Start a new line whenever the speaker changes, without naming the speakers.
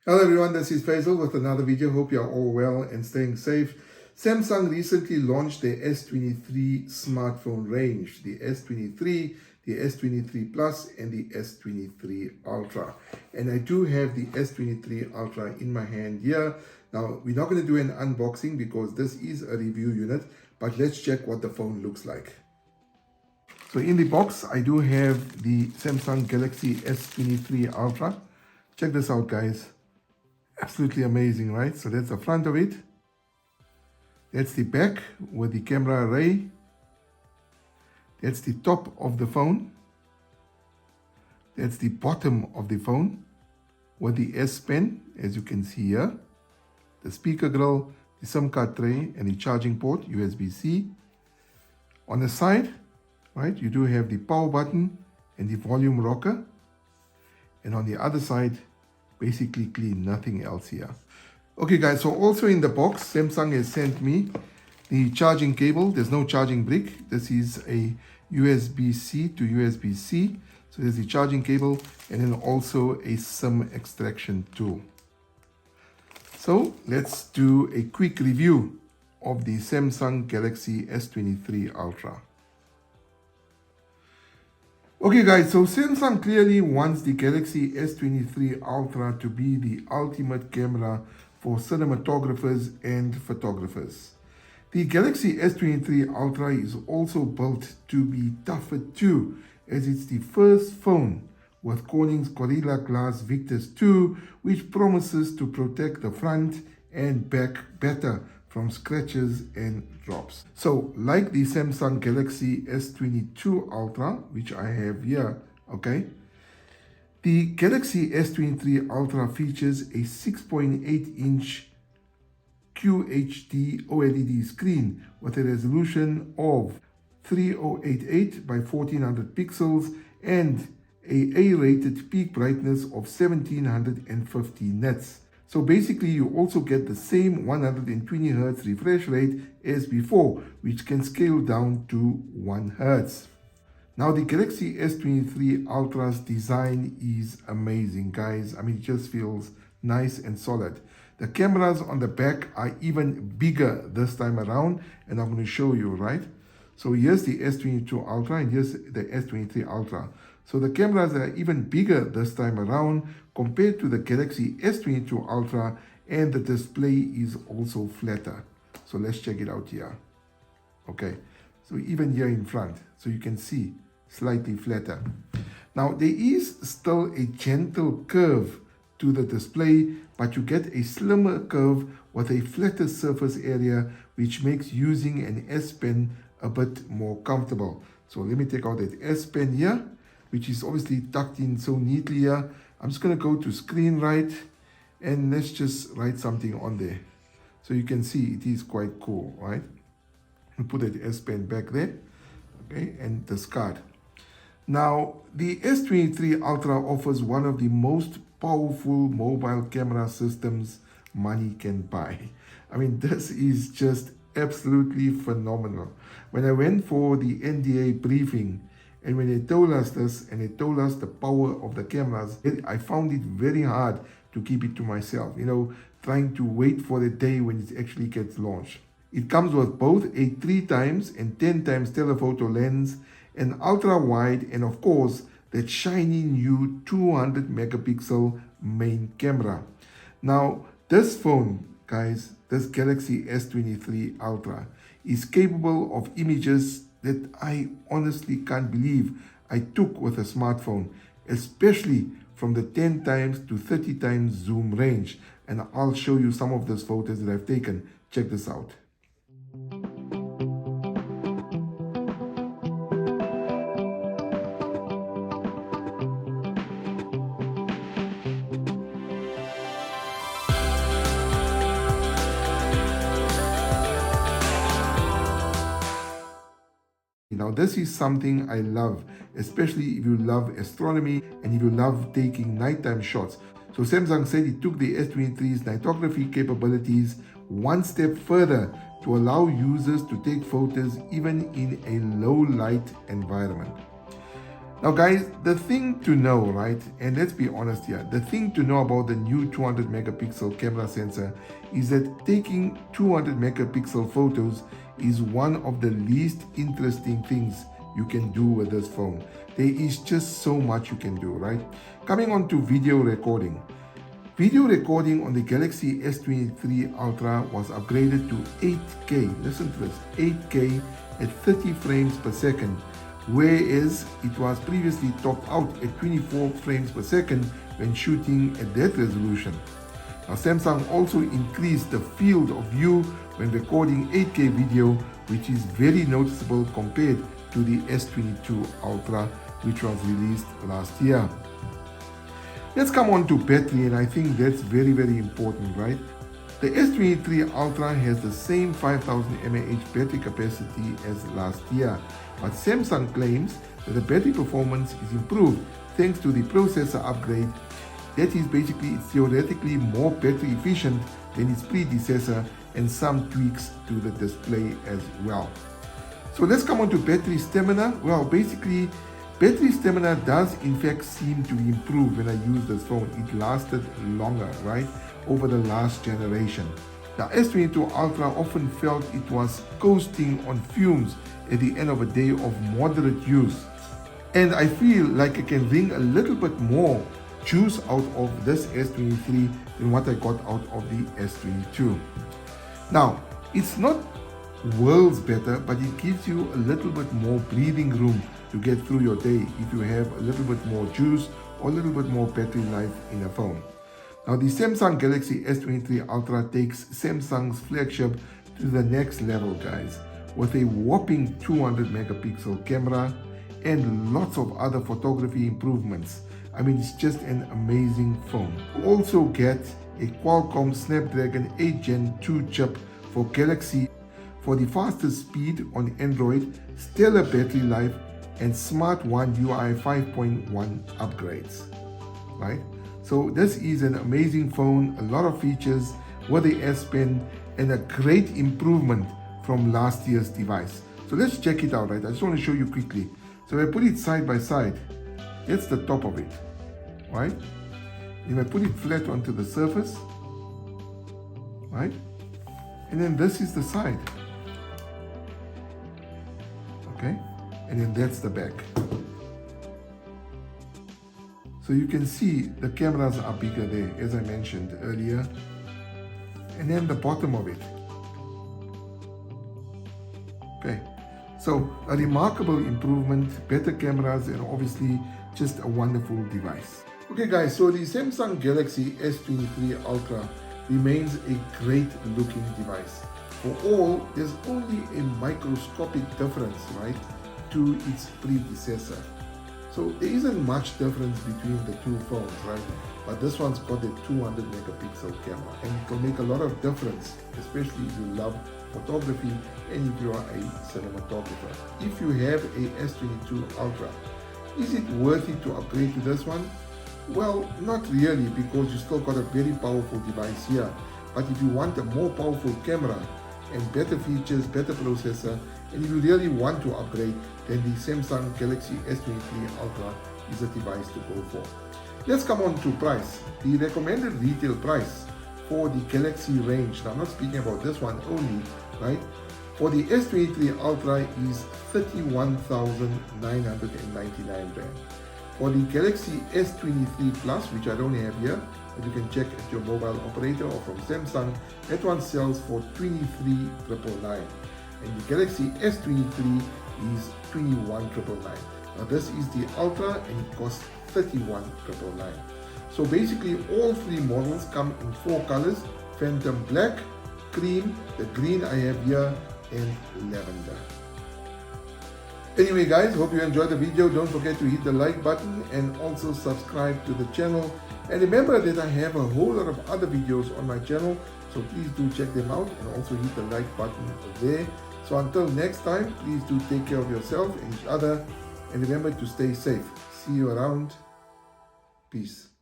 Hello everyone, this is Faisal with another video. Hope you are all well and staying safe. Samsung recently launched their S23 smartphone range, the S23, the S23 Plus and the S23 Ultra. And I do have the S23 Ultra in my hand here. Now, we're not going to do an unboxing because this is a review unit, but let's check what the phone looks like. So in the box, I do have the Samsung Galaxy S23 Ultra. Check this out, guys. Absolutely amazing, right? So that's the front of it. That's the back with the camera array. That's the top of the phone. That's the bottom of the phone with the S Pen, as you can see here. The speaker grill, the SIM card tray, and the charging port, USB-C. On the side, right, you do have the power button and the volume rocker. And on the other side, basically clean, nothing else here. Okay guys, so also in the box, Samsung has sent me the charging cable. There's no charging brick. This is a USB-C to USB-C. So there's the charging cable and then also a SIM extraction tool. So let's do a quick review of the Samsung Galaxy S23 Ultra. Okay guys, so Samsung clearly wants the Galaxy S23 Ultra to be the ultimate camera for cinematographers and photographers. The Galaxy S23 Ultra is also built to be tougher too, as it's the first phone with Corning's Gorilla Glass Victus 2, which promises to protect the front and back better from scratches and drops. So like the Samsung Galaxy S22 Ultra, which I have here, okay, the Galaxy S23 Ultra features a 6.8-inch QHD OLED screen with a resolution of 3088 by 1400 pixels and a A-rated peak brightness of 1750 nits. So basically you also get the same 120 Hz refresh rate as before, which can scale down to 1 Hz. Now the Galaxy S23 Ultra's design is amazing, guys. I mean, it just feels nice and solid. The cameras on the back are even bigger this time around, and I'm going to show you, right? So here's the S22 Ultra and here's the S23 Ultra. So the cameras are even bigger this time around compared to the Galaxy S22 Ultra, and the display is also flatter. So let's check it out here. Okay, so even here in front, so you can see slightly flatter. Now there is still a gentle curve to the display, but you get a slimmer curve with a flatter surface area, which makes using an S Pen a bit more comfortable. So let me take out that S Pen here, which is obviously tucked in so neatly here. I'm just going to go to screen write and let's just write something on there. So you can see it is quite cool, right? We'll put that S Pen back there, okay, and discard. Now, the S23 Ultra offers one of the most powerful mobile camera systems money can buy. I mean, this is just absolutely phenomenal. When I went for the NDA briefing, and when they told us this and they told us the power of the cameras, I found it very hard to keep it to myself, you know, trying to wait for the day when it actually gets launched. It comes with both a 3x and 10x telephoto lens, an ultra wide, and of course, that shiny new 200 megapixel main camera. Now, this phone, guys, this Galaxy S23 Ultra is capable of images that I honestly can't believe I took with a smartphone, especially from the 10x to 30x zoom range. And I'll show you some of those photos that I've taken. Check this out. Now this is something I love, especially if you love astronomy and if you love taking nighttime shots. So Samsung said it took the S23's nightography capabilities one step further to allow users to take photos even in a low light environment. Now guys, the thing to know, right, and let's be honest here, the thing to know about the new 200 megapixel camera sensor is that taking 200 megapixel photos is one of the least interesting things you can do with this phone. There is just so much you can do, right? Coming on to video recording. Video recording on the Galaxy S23 Ultra was upgraded to 8K, listen to this, 8K at 30 frames per second, whereas it was previously topped out at 24 frames per second when shooting at that resolution. Now Samsung also increased the field of view when recording 8K video, which is very noticeable compared to the S22 Ultra, which was released last year. Let's come on to battery, and I think that's very important, right? The S23 Ultra has the same 5000 mAh battery capacity as last year, but Samsung claims that the battery performance is improved thanks to the processor upgrade. That is basically, it's theoretically more battery efficient than its predecessor, and some tweaks to the display as well. So let's come on to battery stamina. Well, basically, battery stamina does in fact seem to improve when I use this phone. It lasted longer, right, over the last generation. The S22 Ultra often felt it was coasting on fumes at the end of a day of moderate use. And I feel like I can wring a little bit more juice out of this S23 than what I got out of the S22. Now, it's not worlds better, but it gives you a little bit more breathing room to get through your day if you have a little bit more juice or a little bit more battery life in a phone. Now the Samsung Galaxy S23 Ultra takes Samsung's flagship to the next level, guys, with a whopping 200 megapixel camera and lots of other photography improvements. I mean, it's just an amazing phone. You also get a Qualcomm Snapdragon 8 Gen 2 chip for Galaxy for the fastest speed on Android, stellar battery life, and Smart One UI 5.1 upgrades, right? So this is an amazing phone, a lot of features with the S Pen, and a great improvement from last year's device. So let's check it out, right? I just want to show you quickly. So if I put it side by side, that's the top of it, right? If I put it flat onto the surface, right? And then this is the side, okay? And then that's the back. So you can see the cameras are bigger there, as I mentioned earlier. And then the bottom of it. Okay, so a remarkable improvement, better cameras, and obviously just a wonderful device. Okay guys, so the Samsung Galaxy S23 Ultra remains a great looking device. For all, there's only a microscopic difference, right, to its predecessor. So there isn't much difference between the two phones, right? But this one's got a 200 megapixel camera, and it will make a lot of difference, especially if you love photography and if you are a cinematographer. If you have a S22 Ultra, is it worth it to upgrade to this one? Well, not really, because you still got a very powerful device here. But if you want a more powerful camera and better features, better processor, and if you really want to upgrade, then the Samsung Galaxy S23 Ultra is a device to go for. Let's come on to price. The recommended retail price for the Galaxy range, now I'm not speaking about this one only, right? For the S23 Ultra is 31,999 Rand. For the Galaxy S23 Plus, which I don't have here, but you can check at your mobile operator or from Samsung, that one sells for 23,999. And the Galaxy S23 is 21,999. Now this is the Ultra and it costs 31,999. So basically all three models come in four colors: Phantom Black, Cream, the green I have here, and Lavender. Anyway guys, hope you enjoyed the video. Don't forget to hit the like button and also subscribe to the channel. And remember that I have a whole lot of other videos on my channel, so please do check them out and also hit the like button there. So until next time, please do take care of yourself and each other, and remember to stay safe. See you around. Peace.